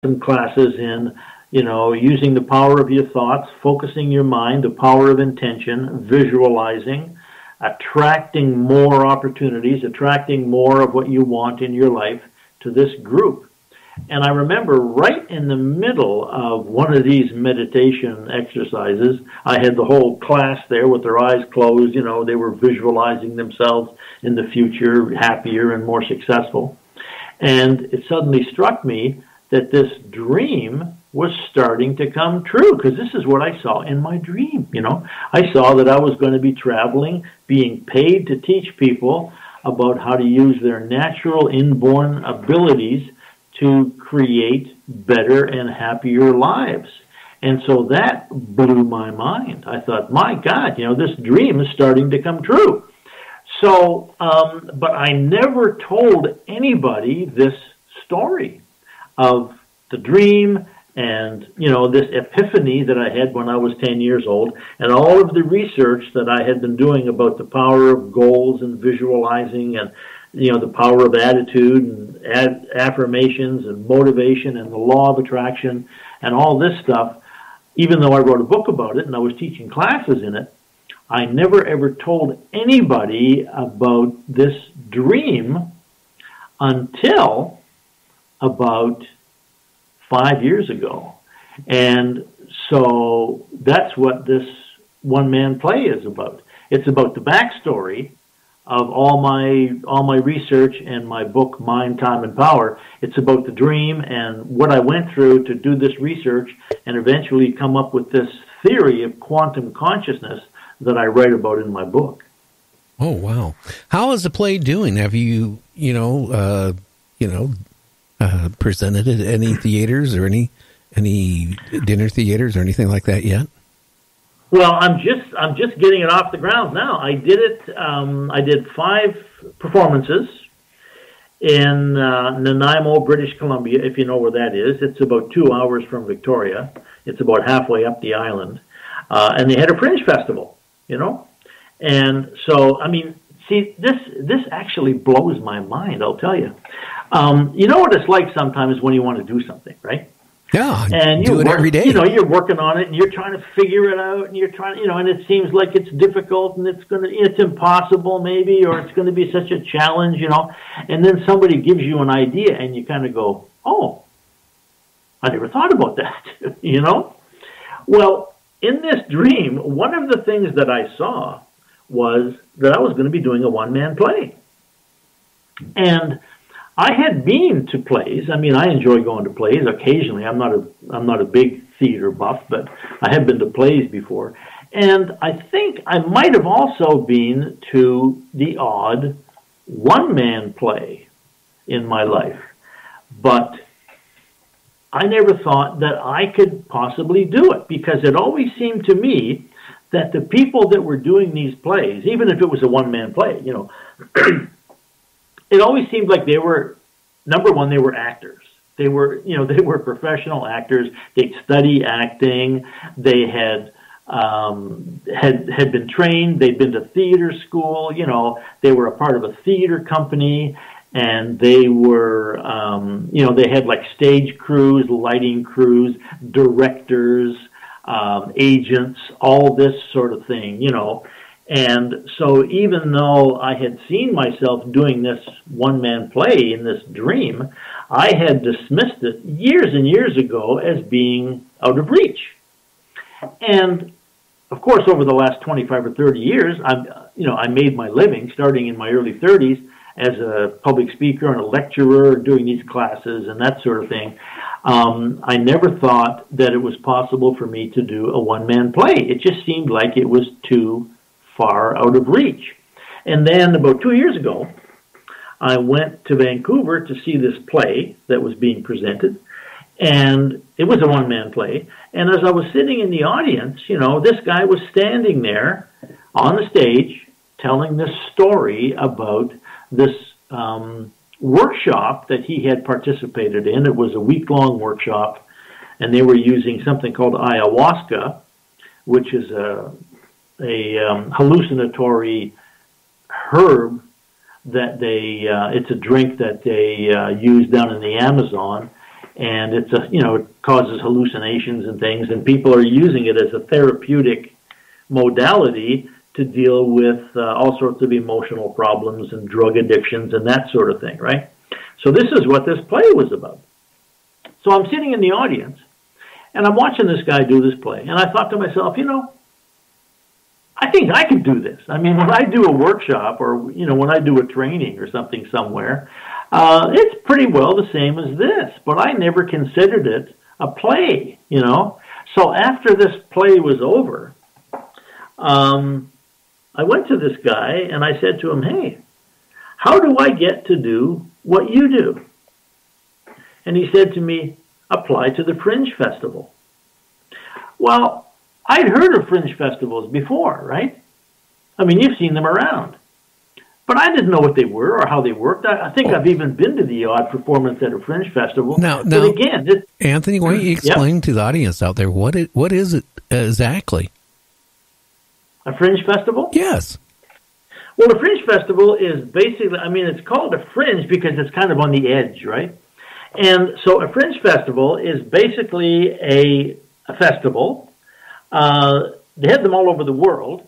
some classes in, using the power of your thoughts, focusing your mind, the power of intention, visualizing, attracting more opportunities, attracting more of what you want in your life to this group. And I remember right in the middle of one of these meditation exercises, I had the whole class there with their eyes closed. They were visualizing themselves in the future, happier and more successful. And it suddenly struck me that this dream was starting to come true, because this is what I saw in my dream. I saw that I was going to be traveling, being paid to teach people about how to use their natural inborn abilities to create better and happier lives. And so that blew my mind. I thought, my God, this dream is starting to come true. So, but I never told anybody this story of the dream and, this epiphany that I had when I was 10 years old, and all of the research that I had been doing about the power of goals and visualizing and, the power of attitude and affirmations and motivation and the law of attraction and all this stuff. Even though I wrote a book about it and I was teaching classes in it, I never ever told anybody about this dream until about 5 years ago. And so that's what this one-man play is about. It's about the backstory of all my research and my book, Mind, Time, and Power. It's about the dream and what I went through to do this research and eventually come up with this theory of quantum consciousness that I write about in my book. Oh, wow. How is the play doing? Have you, presented at any theaters or any dinner theaters or anything like that yet? Well, I'm just getting it off the ground now. I did it. I did 5 performances in Nanaimo, British Columbia, if you know where that is. It's about 2 hours from Victoria. It's about halfway up the island, and they had a fringe festival. And so, see, this actually blows my mind. I'll tell you. You know what it's like sometimes when you want to do something, right? Yeah, and do it every day. You're working on it, and you're trying to figure it out, and you're trying, and it seems like it's difficult, and it's impossible, maybe, or it's going to be such a challenge, And then somebody gives you an idea, and you kind of go, "Oh, I never thought about that," Well, in this dream, one of the things that I saw was that I was going to be doing a one-man play, and I had been to plays. I enjoy going to plays occasionally. I'm not a big theater buff, but I have been to plays before. And I think I might have also been to the odd one-man play in my life. But I never thought that I could possibly do it, because it always seemed to me that the people that were doing these plays, even if it was a one-man play, it always seemed like they were, number one, they were actors. They were, they were professional actors. They'd study acting. They had been trained. They'd been to theater school. They were a part of a theater company, and they were, they had like stage crews, lighting crews, directors, agents, all this sort of thing, And so even though I had seen myself doing this one-man play in this dream, I had dismissed it years and years ago as being out of reach. And, of course, over the last 25 or 30 years, I made my living, starting in my early 30s, as a public speaker and a lecturer, doing these classes and that sort of thing. I never thought that it was possible for me to do a one-man play. It just seemed like it was too far out of reach. And then about 2 years ago, I went to Vancouver to see this play that was being presented, and it was a one-man play. And as I was sitting in the audience, this guy was standing there on the stage telling this story about this workshop that he had participated in. It was a week-long workshop, and they were using something called ayahuasca, which is a hallucinatory herb that it's a drink that they use down in the Amazon, and it's it causes hallucinations and things, and people are using it as a therapeutic modality to deal with all sorts of emotional problems and drug addictions and that sort of thing, right? So this is what this play was about. So I'm sitting in the audience, and I'm watching this guy do this play, and I thought to myself, I think I could do this. I mean, when I do a workshop or, when I do a training or something somewhere, it's pretty well the same as this, but I never considered it a play, So after this play was over, I went to this guy and I said to him, hey, how do I get to do what you do? And he said to me, apply to the Fringe Festival. Well, I'd heard of Fringe Festivals before, right? I mean, you've seen them around. But I didn't know what they were or how they worked. I think I've even been to the odd performance at a Fringe Festival. Now, again, Anthony, why don't you explain to the audience out there, what is it exactly? A Fringe Festival? Yes. Well, a Fringe Festival is basically, it's called a fringe because it's kind of on the edge, right? And so a Fringe Festival is basically a festival. They have them all over the world.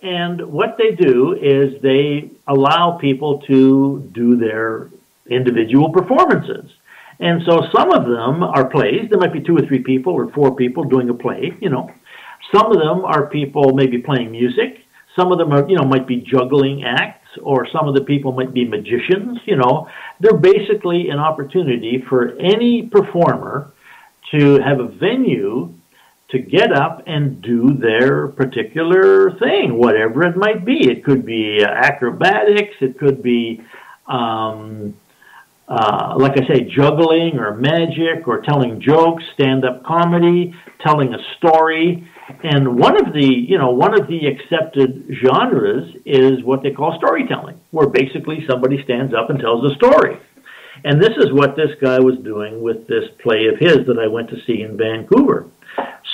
And what they do is they allow people to do their individual performances. And so some of them are plays. There might be 2 or 3 people or 4 people doing a play, Some of them are people maybe playing music. Some of them are, might be juggling acts, or some of the people might be magicians, They're basically an opportunity for any performer to have a venue to get up and do their particular thing, whatever it might be. It could be acrobatics. It could be, like I say, juggling or magic or telling jokes, stand-up comedy, telling a story. And one of the accepted genres is what they call storytelling, where basically somebody stands up and tells a story. And this is what this guy was doing with this play of his that I went to see in Vancouver.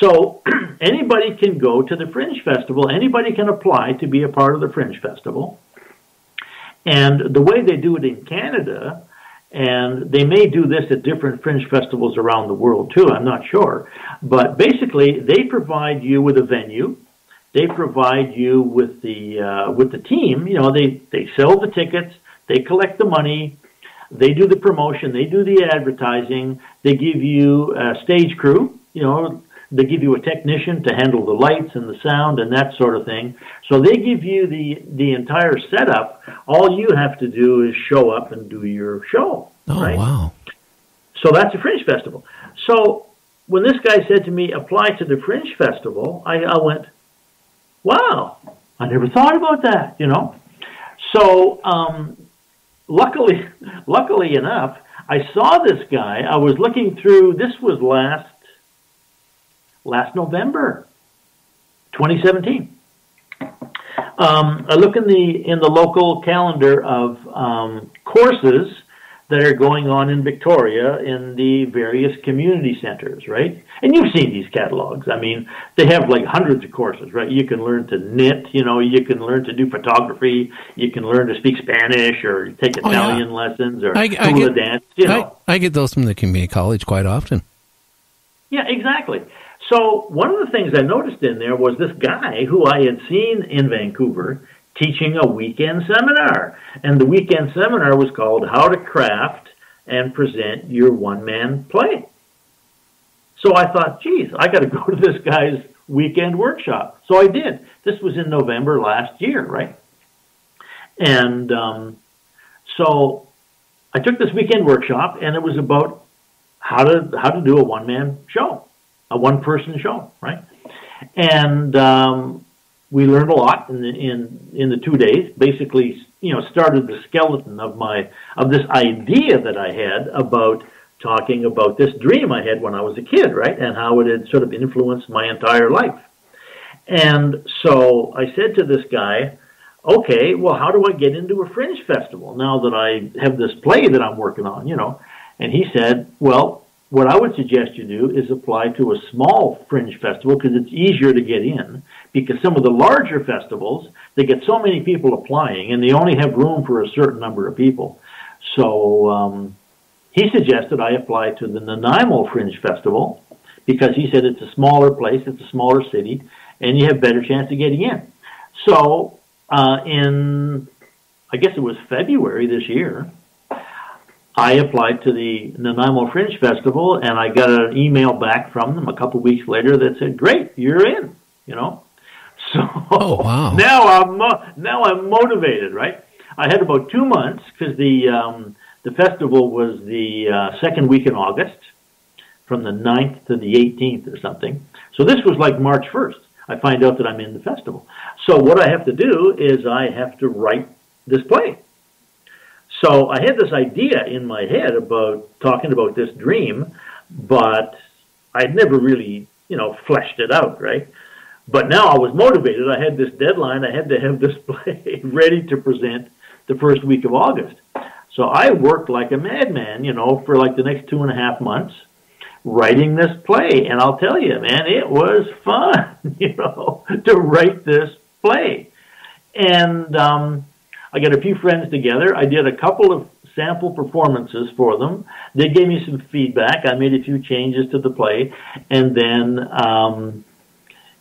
So anybody can go to the Fringe Festival. Anybody can apply to be a part of the Fringe Festival. And the way they do it in Canada, and they may do this at different Fringe Festivals around the world too, I'm not sure. But basically, they provide you with a venue. They provide you with the team. They sell the tickets. They collect the money. They do the promotion. They do the advertising. They give you a stage crew. They give you a technician to handle the lights and the sound and that sort of thing. So they give you the entire setup. All you have to do is show up and do your show. Oh, right? Wow. So that's a Fringe Festival. So when this guy said to me, apply to the Fringe Festival, I went, wow, I never thought about that, So luckily enough, I saw this guy. I was looking through, this was last November, 2017. I look in the local calendar of courses that are going on in Victoria in the various community centers, right? And you've seen these catalogs. I mean, they have like hundreds of courses, right? You can learn to knit, you can learn to do photography, you can learn to speak Spanish or take Italian lessons or hula dance, I get those from the community college quite often. Yeah, exactly. So one of the things I noticed in there was this guy who I had seen in Vancouver teaching a weekend seminar. And the weekend seminar was called How to Craft and Present Your One-Man Play. So I thought, geez, I got to go to this guy's weekend workshop. So I did. This was in November last year, right? And so I took this weekend workshop, and it was about how to do a one-man show, a one-person show, right? And we learned a lot in the 2 days. Basically, started the skeleton of this idea that I had about talking about this dream I had when I was a kid, right? And how it had sort of influenced my entire life. And so I said to this guy, okay, well, how do I get into a Fringe Festival now that I have this play that I'm working on, And he said, well, what I would suggest you do is apply to a small Fringe Festival because it's easier to get in, because some of the larger festivals, they get so many people applying and they only have room for a certain number of people. So he suggested I apply to the Nanaimo Fringe Festival because he said it's a smaller place, it's a smaller city, and you have better chance of getting in. So I guess it was February this year, I applied to the Nanaimo Fringe Festival, and I got an email back from them a couple of weeks later that said, "Great, you're in." So wow. now I'm motivated, right? I had about 2 months because the festival was the second week in August, from the 9th to the 18th or something. So this was like March 1st. I find out that I'm in the festival. So what I have to do is I have to write this play. So I had this idea in my head about talking about this dream, but I'd never really, fleshed it out, right? But now I was motivated. I had this deadline. I had to have this play ready to present the first week of August. So I worked like a madman, for like the next 2.5 months, writing this play. And I'll tell you, man, it was fun, to write this play. And I got a few friends together. I did a couple of sample performances for them. They gave me some feedback. I made a few changes to the play. And then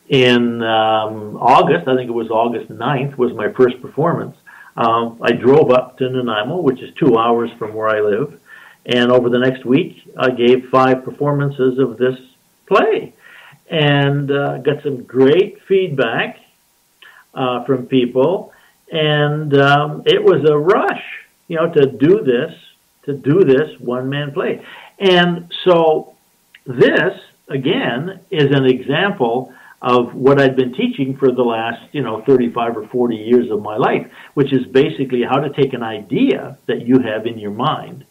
in August, I think it was August 9th, was my first performance. I drove up to Nanaimo, which is 2 hours from where I live. And over the next week, I gave 5 performances of this play and got some great feedback from people. And it was a rush, to do this one-man play. And so this, again, is an example of what I've been teaching for the last, 35 or 40 years of my life, which is basically how to take an idea that you have in your mind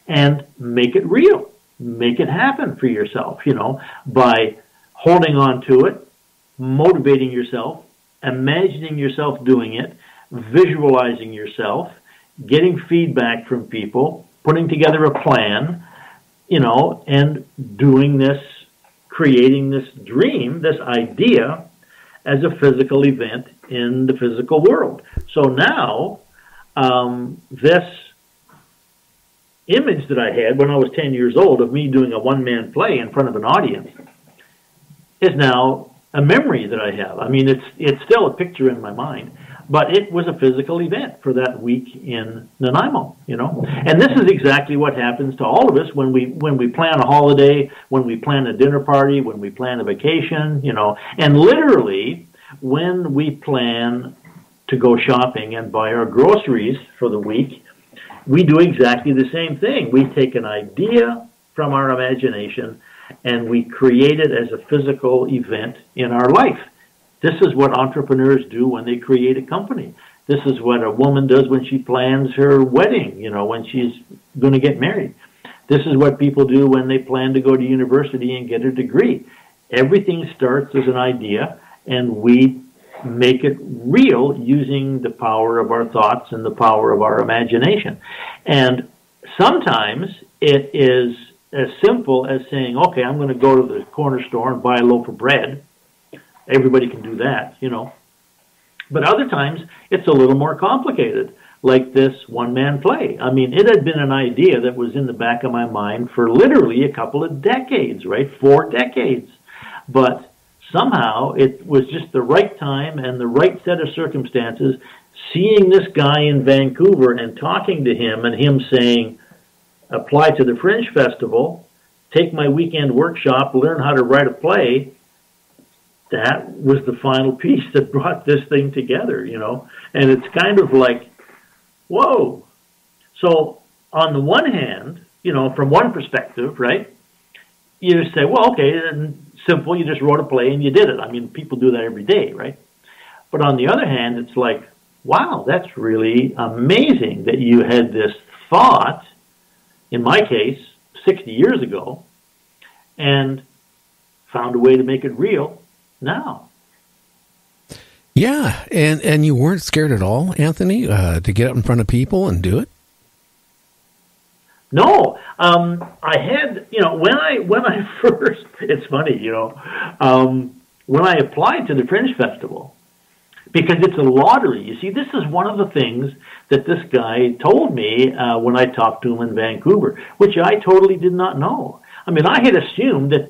and make it real, make it happen for yourself, by holding on to it, motivating yourself, imagining yourself doing it, visualizing yourself, getting feedback from people, putting together a plan, and doing this, creating this dream, this idea as a physical event in the physical world. So now, this image that I had when I was 10 years old of me doing a one-man play in front of an audience is now a memory that I have. I mean, it's still a picture in my mind, but it was a physical event for that week in Nanaimo, And this is exactly what happens to all of us when we plan a holiday, when we plan a dinner party, when we plan a vacation, And literally, when we plan to go shopping and buy our groceries for the week, we do exactly the same thing. We take an idea from our imagination and we create it as a physical event in our life. This is what entrepreneurs do when they create a company. This is what a woman does when she plans her wedding, when she's going to get married. This is what people do when they plan to go to university and get a degree. Everything starts as an idea, and we make it real using the power of our thoughts and the power of our imagination. And sometimes it is as simple as saying, okay, I'm going to go to the corner store and buy a loaf of bread. Everybody can do that, But other times, it's a little more complicated, like this one-man play. I mean, it had been an idea that was in the back of my mind for literally a couple of decades, right? 4 decades. But somehow, it was just the right time and the right set of circumstances, seeing this guy in Vancouver and talking to him and him saying, apply to the Fringe Festival, take my weekend workshop, learn how to write a play. That was the final piece that brought this thing together, And it's kind of like, whoa. So on the one hand, from one perspective, right, you say, well, okay, simple, you just wrote a play and you did it. I mean, people do that every day, right? But on the other hand, it's like, wow, that's really amazing that you had this thought, in my case, 60 years ago, and found a way to make it real now. Yeah, and you weren't scared at all, Anthony, to get up in front of people and do it? No, I had, when I first, it's funny, when I applied to the Fringe Festival, because it's a lottery. You see, this is one of the things that this guy told me when I talked to him in Vancouver, which I totally did not know. I mean, I had assumed that